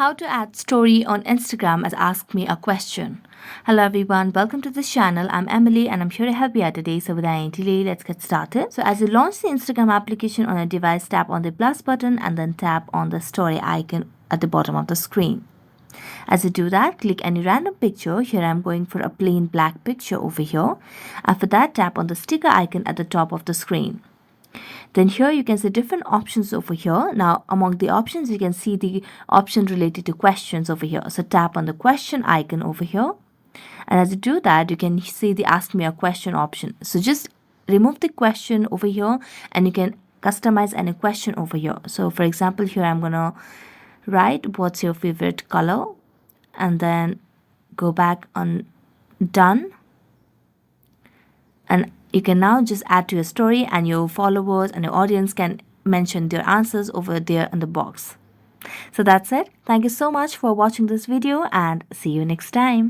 How to add story on Instagram as Ask Me a Question. Hello everyone, welcome to this channel. I'm Emily and I'm here to help you out today. So without any delay, let's get started. So as you launch the Instagram application on a device, tap on the plus button and then tap on the story icon at the bottom of the screen. As you do that, click any random picture. Here I'm going for a plain black picture over here. After that, tap on the sticker icon at the top of the screen. Then here you can see different options over here. Now among the options you can see the option related to questions over here. So tap on the question icon over here. And as you do that, you can see the ask me a question option. So just remove the question over here and you can customize any question over here. So for example, here I'm gonna write what's your favorite color and then go back on done. And you can now just add to your story and your followers and your audience can mention their answers over there in the box. So that's it. Thank you so much for watching this video and see you next time.